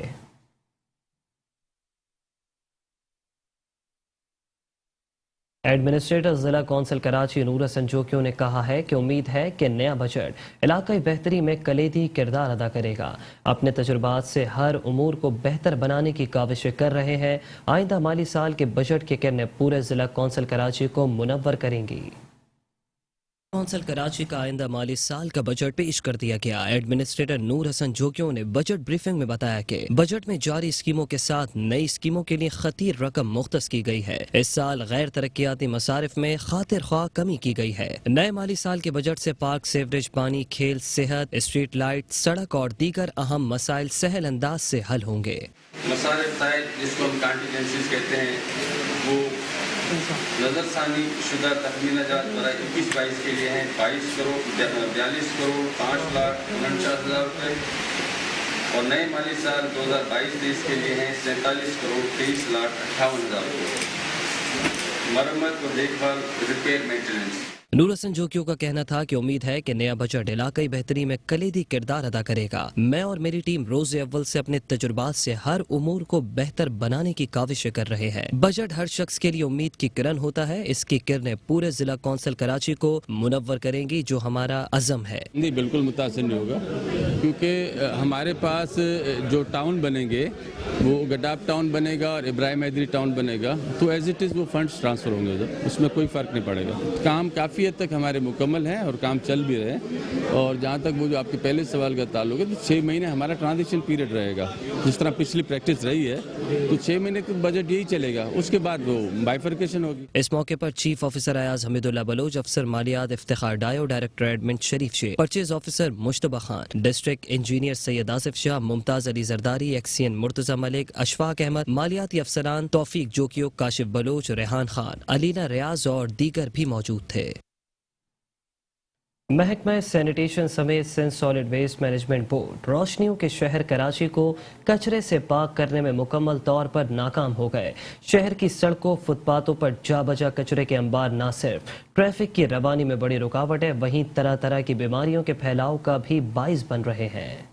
एडमिनिस्ट्रेटर जिला कौंसिल कराची नूर हसन जोकियों ने कहा है कि उम्मीद है कि नया बजट इलाकाई बेहतरी में कलीदी किरदार अदा करेगा। अपने तजुर्बात से हर उमूर को बेहतर बनाने की काविशें कर रहे हैं। आइंदा माली साल के बजट की किरणें पूरे जिला कौंसिल कराची को मुनव्वर करेंगी। कौंसिल कराची का आइंदा माली साल का बजट पेश कर दिया गया। एडमिनिस्ट्रेटर नूर हसन जोकियों ने बजट ब्रीफिंग में बताया कि बजट में जारी स्कीमों के साथ नई स्कीमों के लिए खतीर रकम मुख्तस की गई है। इस साल गैर तरक्याती मसारिफ में खातिर ख्वाह कमी की गई है। नए माली साल के बजट से पार्क, सीवरेज, पानी, खेल, सेहत, स्ट्रीट लाइट, सड़क और दीगर अहम मसाइल सहल अंदाज से हल होंगे। मसारिफ जिसको हम कॉन्टिजेंसीज कहते हैं, वो नजरसानी शुदा तखमीनाजात बराए 21-22 के लिए हैं 22 करोड़ 42 करोड़ 5 लाख 49,000 रुपये और नए माली साल 2022-23 के लिए हैं 47 करोड़ 23 लाख 58,000 रुपये। मरम्मत और देखभाल, रिपेयर, मेंटेनेंस। नूर हसन जोकियों का कहना था कि उम्मीद है कि नया बजट इलाकाई बेहतरी में कलीदी किरदार अदा करेगा। मैं और मेरी टीम रोज़े अव्वल से अपने तजुर्बात से हर उमूर को बेहतर बनाने की काविशें कर रहे हैं। बजट हर शख्स के लिए उम्मीद की किरण होता है। इसकी किरणें पूरे जिला कौंसिल कराची को मुनव्वर करेंगी, जो हमारा अज़म है। नहीं, बिल्कुल मुतासिर नहीं होगा, क्योंकि हमारे पास जो टाउन बनेंगे वो गडाब टाउन बनेगा और इब्राहिम हैदरी टाउन बनेगा, तो एज इट इज़ वो फंड्स ट्रांसफ़र होंगे, उसमें कोई फ़र्क नहीं पड़ेगा। काम काफ़ी हद तक हमारे मुकम्मल हैं और काम चल भी रहे हैं। और जहाँ तक वो जो आपके पहले सवाल का ताल्लुक है, तो 6 महीने हमारा ट्रांजिशन पीरियड रहेगा। जिस तरह पिछली प्रैक्टिस रही है, तो 6 महीने का बजट यही चलेगा, उसके बाद वो बाइफर्केशन होगी। इस मौके पर चीफ ऑफिसर अयाज हमीदुल्लाह बलोच, अफसर मालियात Iftikhar Dayo, director admin Sharif Sheikh, purchase officer Mushtaba Khan, district engineer Syed Asif Shah, Mumtaz Ali Zardari, XEN Murtaza Malik, Ashfaq Ahmed, मालियाती अफसरान तौफीक जोकियो, काशिफ बलोच, रेहान खान, अलीना रियाज और दीगर भी मौजूद थे। महकमा सैनिटेशन समेत Sindh solid waste management board रोशनियों के शहर कराची को कचरे से पाक करने में मुकम्मल तौर पर नाकाम हो गए। शहर की सड़कों, फुटपाथों पर जा बजा कचरे के अंबार न सिर्फ ट्रैफिक की रवानी में बड़ी रुकावट है, वहीं तरह तरह की बीमारियों के फैलाव का भी बाइस बन रहे हैं।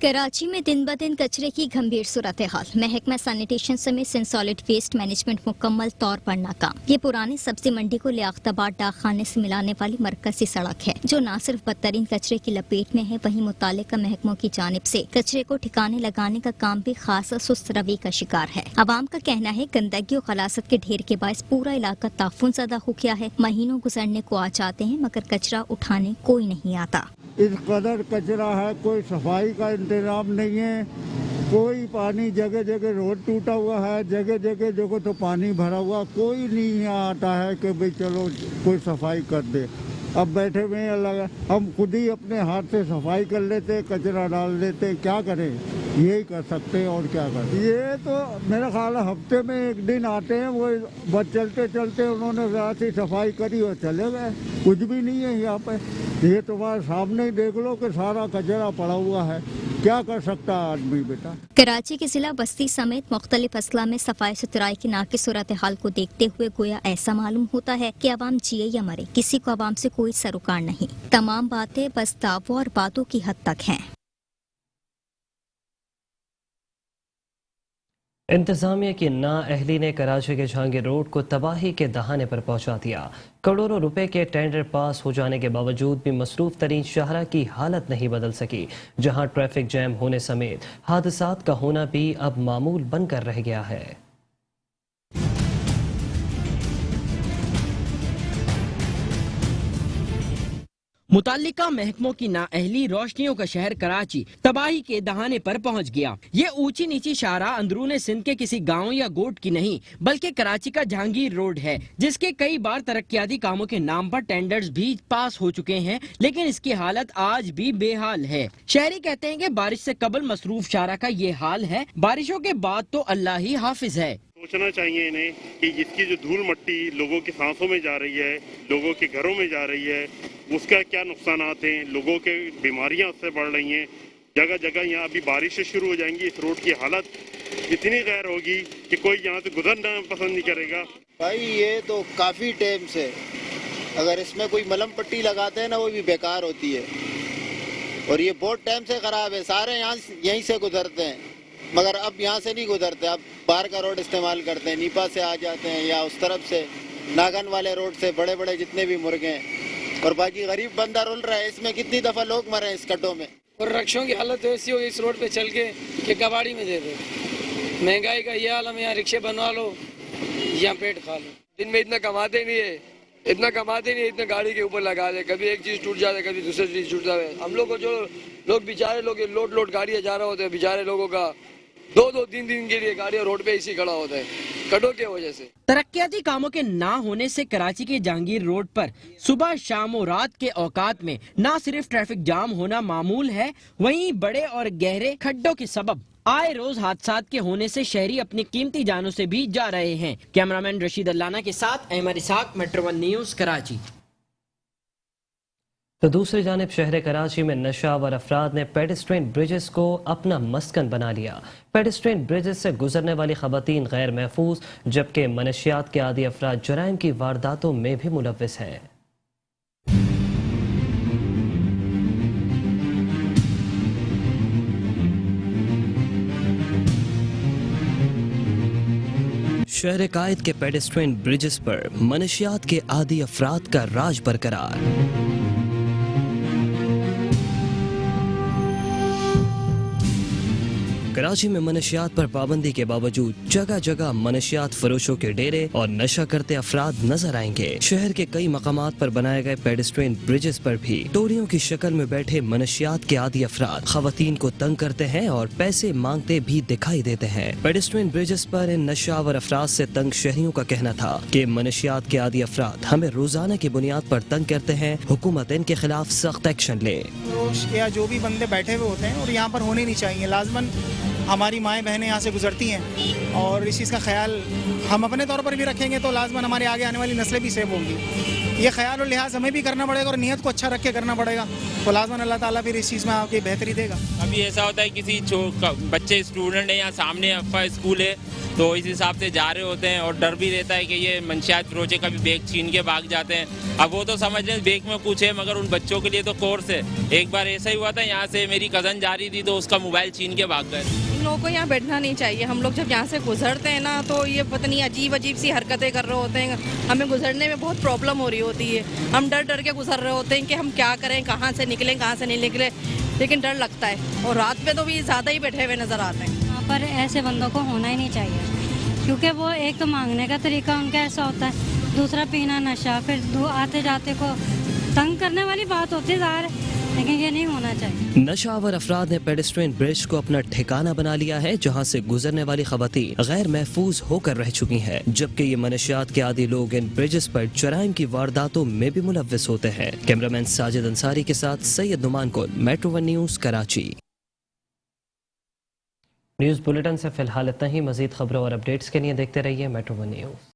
कराची में दिन ब दिन कचरे की गंभीर सूरत हाल। महकमा सैनिटेशन समेत सिंध सॉलिड वेस्ट मैनेजमेंट मुकम्मल तौर पर नाकाम। ये पुराने सब्जी मंडी को लियाकताबाद डाकखाने से मिलाने वाली मरकजी सड़क है, जो न सिर्फ बदतरीन कचरे की लपेट में है, वहीं मुतालिका महकमों की जानिब से कचरे को ठिकाने लगाने का काम भी खासा सुस्त रवि का शिकार है। आवाम का कहना है गंदगी और खलासत के ढेर के बायस पूरा इलाका ताफुन ज़दा हो गया है। महीनों गुजरने को आ जाते हैं मगर कचरा उठाने कोई नहीं आता। इस कदर कचरा है, कोई सफाई का इंतजाम नहीं है, कोई पानी, जगह जगह रोड टूटा हुआ है, जगह जगह देखो तो पानी भरा हुआ, कोई नहीं आता है कि भाई चलो कोई सफाई कर दे। अब बैठे हुए हैं अलग, हम खुद ही अपने हाथ से सफाई कर लेते, कचरा डाल देते, क्या करें, यही कर सकते हैं और क्या करें। ये तो मेरा ख्याल है हफ्ते में एक दिन आते हैं, वो बस चलते चलते उन्होंने रात ही सफाई करी और चले गए, कुछ भी नहीं है यहाँ पे। ये तुम्हारे सामने ही देख लो कि सारा कचरा पड़ा हुआ है, क्या कर सकता है आदमी बेटा। कराची के जिला बस्ती समेत मुख्तलिफ अजला में सफाई सुथराई की नाक़िस सूरत हाल को देखते हुए गोया ऐसा मालूम होता है कि अवाम जिए या मरे, किसी को अवाम से कोई सरोकार नहीं। तमाम बातें बस दावों और बातों की हद तक हैं। इंतजामिया की नाअहली ने कराची के जहांगीर रोड को तबाही के दहाने पर पहुंचा दिया। करोड़ों रुपए के टेंडर पास हो जाने के बावजूद भी मसरूफ तरीन शाहरा की हालत नहीं बदल सकी, जहां ट्रैफिक जैम होने समेत हादसात का होना भी अब मामूल बनकर रह गया है। मुताल्लिका महकमों की नाअहली रोशनियों का शहर कराची तबाही के दहाने पर पहुंच गया। ये ऊंची नीची शाहरा अंदरूने सिंध के किसी गांव या गोट की नहीं बल्कि कराची का जहांगीर रोड है, जिसके कई बार तरक्याती कामों के नाम पर टेंडर्स भी पास हो चुके हैं, लेकिन इसकी हालत आज भी बेहाल है। शहरी कहते हैं कि बारिश से कबल मसरूफ शाहरा का ये हाल है, बारिशों के बाद तो अल्लाह ही हाफिज है। सोचना चाहिए इन्हें कि इसकी जो धूल मट्टी लोगों की सांसों में जा रही है, लोगों के घरों में जा रही है, उसका क्या नुकसानात हैं, लोगों के बीमारियां उससे बढ़ रही हैं। जगह जगह यहाँ अभी बारिशें शुरू हो जाएंगी, इस रोड की हालत इतनी गैर होगी कि कोई यहाँ से गुजरना पसंद नहीं करेगा। भाई ये तो काफ़ी टाइम से, अगर इसमें कोई मलम पट्टी लगाते हैं ना वो भी बेकार होती है, और ये बहुत टाइम से ख़राब है। सारे यहाँ यहीं से गुजरते हैं, मगर अब यहाँ से नहीं गुजरते, अब बाहर का रोड इस्तेमाल करते हैं, नीपा से आ जाते हैं या उस तरफ से नागन वाले रोड से बड़े बड़े जितने भी मुर्गे हैं, और बाकी गरीब बंदा रुल रहा है। इसमें कितनी दफ़ा लोग मरे हैं इस गड्ढों में। और रक्षों की हालत ऐसी हो इस रोड पे चल के कि कबाड़ी में दे दे। महंगाई का ये हाल, हम यहाँ रिक्शे बनवा लो या पेट खा लो। दिन में इतना कमाते नहीं है, इतना गाड़ी के ऊपर लगा दे, कभी एक चीज़ टूट जाए कभी दूसरी चीज़ टूट जाए। हम लोग को जो लोग बेचारे लोग लोड गाड़ियाँ जा रहे होते हैं, बेचारे लोगों का 2-3 दिन के लिए गाड़ियाँ रोड पे इसी खड़ा होता है गड्ढों की वजह से। तरक्याती कामों के ना होने से कराची के जहांगीर रोड पर सुबह शाम और रात के औकात में न सिर्फ ट्रैफिक जाम होना मामूल है, वहीं बड़े और गहरे खड्डों के सबब आए रोज हादसात के होने से शहरी अपनी कीमती जानों से भी जा रहे हैं। कैमरामैन रशीद अल्लाना के साथ अहमद इसाक, मेट्रो 1 न्यूज़, कराची। तो दूसरी जानिब शहर कराची में नशावर अफराद ने पेडेस्ट्रियन ब्रिजेस को अपना मस्कन बना लिया। पेडेस्ट्रियन ब्रिजेस से गुजरने वाली खवातीन गैर महफूज, जबकि मनशियात के आदी अफराद जराइम की वारदातों में भी मुलव्विस हैं। शहर कायद के पेडेस्ट्रियन ब्रिजेस पर मनशियात के आदी अफराद का राज बरकरार। कराची में मनशियात पर पाबंदी के बावजूद जगह जगह मनशियात फरोशों के डेरे और नशा करते अफराद नजर आएंगे। शहर के कई मकामात पर बनाए गए पेडेस्ट्रियन ब्रिजेस पर भी टोलियों की शक्ल में बैठे मनशियात के आदी अफराद खवातीन को तंग करते हैं और पैसे मांगते भी दिखाई देते हैं। पेडेस्ट्रियन ब्रिजेस पर इन नशावर अफराद से तंग शहरियों का कहना था कि मनशियात के आदी अफराद हमें रोजाना की बुनियाद पर तंग करते हैं, हुकूमत इनके खिलाफ सख्त एक्शन ले। या जो भी बंदे बैठे हुए होते हैं और यहाँ पर होने नहीं चाहिए, लाजमन हमारी माएँ बहनें यहाँ से गुजरती हैं और इस चीज़ का ख्याल हम अपने तौर पर भी रखेंगे तो लाजमन हमारे आगे आने वाली नस्लें भी सेव होंगी। ये ख्याल और लिहाज हमें भी करना पड़ेगा और नीयत को अच्छा रख के करना पड़ेगा, तो लाजमन अल्लाह ताला फिर इस चीज़ में आपकी बेहतरी देगा। अभी ऐसा होता है किसी बच्चे स्टूडेंट है या सामने अफा स्कूल है तो इस हिसाब से जा रहे होते हैं और डर भी रहता है कि ये मंशियात फरोचे का भी बैग छीन के भाग जाते हैं। अब वो तो समझ लें बैग में कुछ है, मगर उन बच्चों के लिए तो कोर्स है। एक बार ऐसा ही हुआ था, यहाँ से मेरी कज़न जा रही थी तो उसका मोबाइल छीन के भाग गए। इन लोगों को यहाँ बैठना नहीं चाहिए। हम लोग जब यहाँ से गुजरते हैं ना तो ये पता नहीं अजीब अजीब सी हरकतें कर रहे होते हैं, हमें गुजरने में बहुत प्रॉब्लम हो रही होती है। हम डर डर के गुजर रहे होते हैं कि हम क्या करें, कहाँ से निकलें कहाँ से नहीं निकले, लेकिन डर लगता है। और रात में तो भी ज़्यादा ही बैठे हुए नज़र आते हैं। यहाँ पर ऐसे बंदों को होना ही नहीं चाहिए, क्योंकि वो एक तो मांगने का तरीका उनका ऐसा होता है, दूसरा पीना नशा, फिर आते जाते को तंग करने वाली बात होती है। ज़ाहिर लेकिन ये नहीं होना चाहिए। नशावर अफराद ने पेडेस्ट्रियन ब्रिज को अपना ठिकाना बना लिया है, जहां से गुजरने वाली खवातीन गैर महफूज होकर रह चुकी हैं, जबकि ये मनशियात के आदी लोग इन ब्रिजेस पर जराइम की वारदातों में भी मुलव्विस होते हैं। कैमरामैन साजिद अंसारी के साथ सैयद नुमान कुल, metro 1 news, Karachi. News bulletin से फिलहाल इतना ही। मजीद खबरों और अपडेट्स के लिए देखते रहिए मेट्रो 1 न्यूज।